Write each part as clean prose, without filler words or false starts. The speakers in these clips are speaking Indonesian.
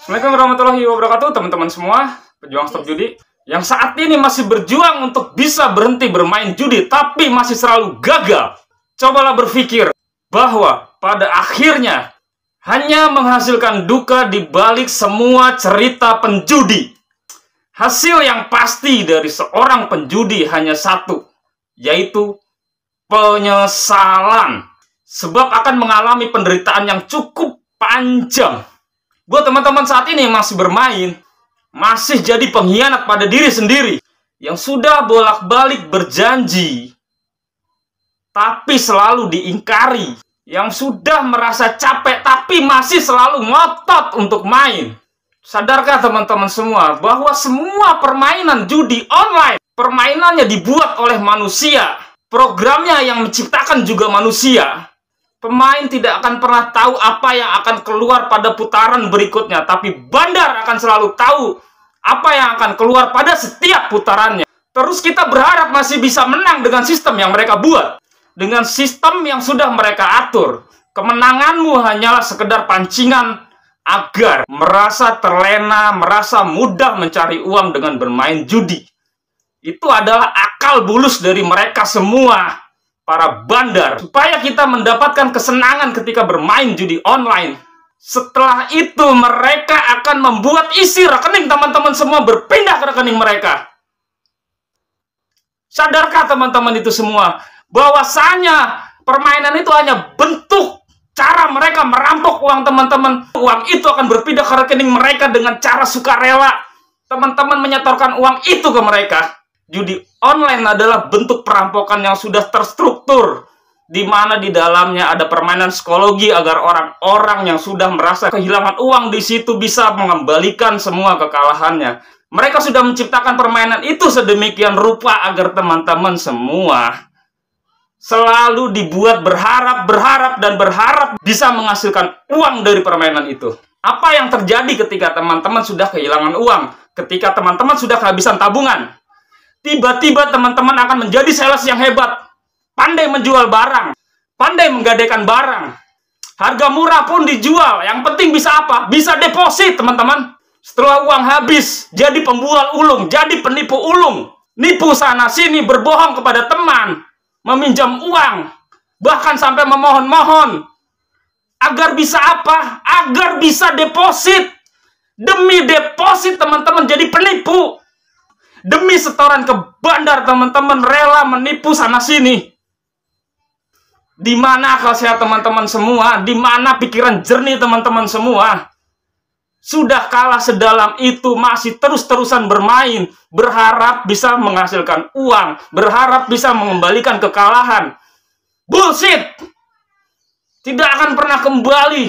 Assalamualaikum warahmatullahi wabarakatuh, teman-teman semua, pejuang stop judi yang saat ini masih berjuang untuk bisa berhenti bermain judi tapi masih selalu gagal. Cobalah berpikir bahwa pada akhirnya hanya menghasilkan duka di balik semua cerita penjudi. Hasil yang pasti dari seorang penjudi hanya satu, yaitu penyesalan. Sebab akan mengalami penderitaan yang cukup panjang. Buat teman-teman saat ini yang masih bermain, masih jadi pengkhianat pada diri sendiri, yang sudah bolak-balik berjanji, tapi selalu diingkari, yang sudah merasa capek, tapi masih selalu ngotot untuk main. Sadarkah teman-teman semua, bahwa semua permainan judi online, permainannya dibuat oleh manusia, programnya yang menciptakan juga manusia. Pemain tidak akan pernah tahu apa yang akan keluar pada putaran berikutnya, tapi bandar akan selalu tahu apa yang akan keluar pada setiap putarannya. Terus kita berharap masih bisa menang dengan sistem yang mereka buat, dengan sistem yang sudah mereka atur. Kemenanganmu hanyalah sekedar pancingan agar merasa terlena, merasa mudah mencari uang dengan bermain judi. Itu adalah akal bulus dari mereka semua, para bandar, supaya kita mendapatkan kesenangan ketika bermain judi online. Setelah itu mereka akan membuat isi rekening teman-teman semua berpindah ke rekening mereka. Sadarkah teman-teman itu semua, bahwasanya permainan itu hanya bentuk cara mereka merampok uang teman-teman. Uang itu akan berpindah ke rekening mereka dengan cara sukarela. Teman-teman menyetorkan uang itu ke mereka. Judi online adalah bentuk perampokan yang sudah terstruktur, di mana di dalamnya ada permainan psikologi agar orang-orang yang sudah merasa kehilangan uang di situ bisa mengembalikan semua kekalahannya. Mereka sudah menciptakan permainan itu sedemikian rupa agar teman-teman semua selalu dibuat berharap bisa menghasilkan uang dari permainan itu. Apa yang terjadi ketika teman-teman sudah kehilangan uang? Ketika teman-teman sudah kehabisan tabungan? Tiba-tiba teman-teman akan menjadi sales yang hebat, pandai menjual barang, pandai menggadaikan barang. Harga murah pun dijual, yang penting bisa apa? Bisa deposit teman-teman. Setelah uang habis, jadi pembual ulung, jadi penipu ulung. Nipu sana-sini, berbohong kepada teman, meminjam uang, bahkan sampai memohon-mohon. Agar bisa apa? Agar bisa deposit. Demi deposit teman-teman jadi penipu. Demi setoran ke bandar, teman-teman rela menipu sana-sini. Di mana akal sehat teman-teman semua? Di mana pikiran jernih teman-teman semua? Sudah kalah sedalam itu, masih terus-terusan bermain, berharap bisa menghasilkan uang, berharap bisa mengembalikan kekalahan. Bullshit! Tidak akan pernah kembali.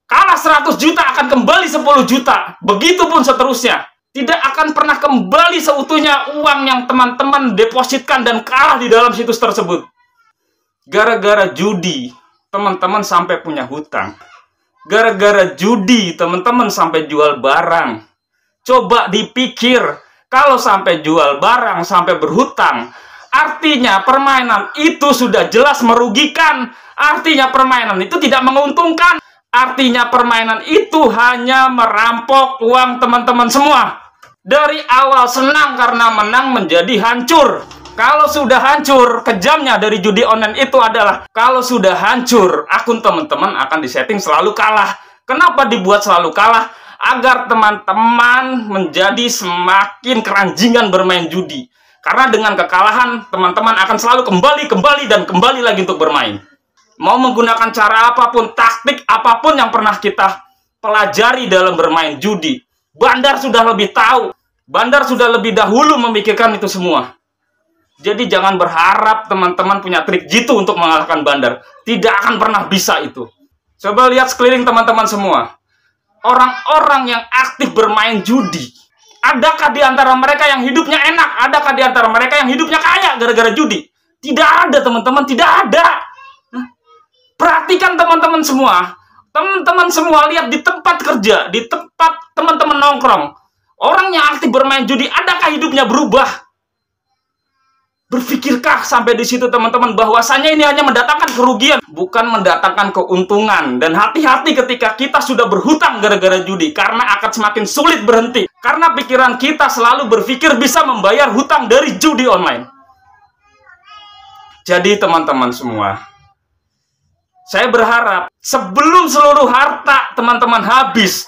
Kalah 100 juta akan kembali 10 juta. Begitupun seterusnya. Tidak akan pernah kembali seutuhnya uang yang teman-teman depositkan dan kalah di dalam situs tersebut. Gara-gara judi, teman-teman sampai punya hutang. Gara-gara judi, teman-teman sampai jual barang. Coba dipikir, kalau sampai jual barang, sampai berhutang, artinya permainan itu sudah jelas merugikan. Artinya permainan itu tidak menguntungkan. Artinya permainan itu hanya merampok uang teman-teman semua. Dari awal senang karena menang menjadi hancur. Kalau sudah hancur, kejamnya dari judi online itu adalah kalau sudah hancur, akun teman-teman akan disetting selalu kalah. Kenapa dibuat selalu kalah? Agar teman-teman menjadi semakin keranjingan bermain judi. Karena dengan kekalahan, teman-teman akan selalu kembali lagi untuk bermain. Mau menggunakan cara apapun, taktik apapun yang pernah kita pelajari dalam bermain judi, bandar sudah lebih tahu. Bandar sudah lebih dahulu memikirkan itu semua. Jadi jangan berharap teman-teman punya trik jitu untuk mengalahkan bandar. Tidak akan pernah bisa itu. Coba lihat sekeliling teman-teman semua. Orang-orang yang aktif bermain judi, adakah di antara mereka yang hidupnya enak? Adakah di antara mereka yang hidupnya kaya gara-gara judi? Tidak ada teman-teman, tidak ada. Perhatikan teman-teman semua. Teman-teman semua lihat di tempat kerja, di tempat teman-teman nongkrong. Orang yang aktif bermain judi, adakah hidupnya berubah? Berpikirkah sampai di situ teman-teman bahwasanya ini hanya mendatangkan kerugian, bukan mendatangkan keuntungan. Dan hati-hati ketika kita sudah berhutang gara-gara judi, karena akan semakin sulit berhenti. Karena pikiran kita selalu berpikir bisa membayar hutang dari judi online. Jadi teman-teman semua, saya berharap sebelum seluruh harta teman-teman habis,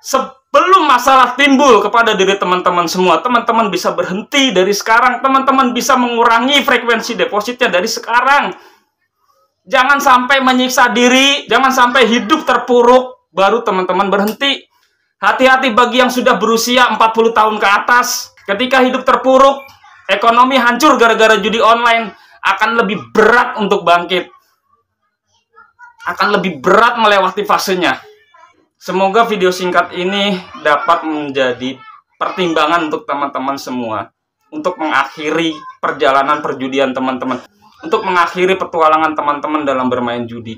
sebelum masalah timbul kepada diri teman-teman semua, teman-teman bisa berhenti dari sekarang. Teman-teman bisa mengurangi frekuensi depositnya dari sekarang. Jangan sampai menyiksa diri, jangan sampai hidup terpuruk, baru teman-teman berhenti. Hati-hati bagi yang sudah berusia 40 tahun ke atas. Ketika hidup terpuruk, ekonomi hancur gara-gara judi online, akan lebih berat untuk bangkit. Akan lebih berat melewati fasenya. Semoga video singkat ini dapat menjadi pertimbangan untuk teman-teman semua. Untuk mengakhiri perjalanan perjudian teman-teman. Untuk mengakhiri petualangan teman-teman dalam bermain judi.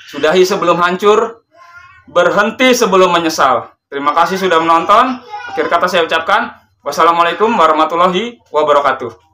Sudahi sebelum hancur, berhenti sebelum menyesal. Terima kasih sudah menonton. Akhir kata saya ucapkan, wassalamualaikum warahmatullahi wabarakatuh.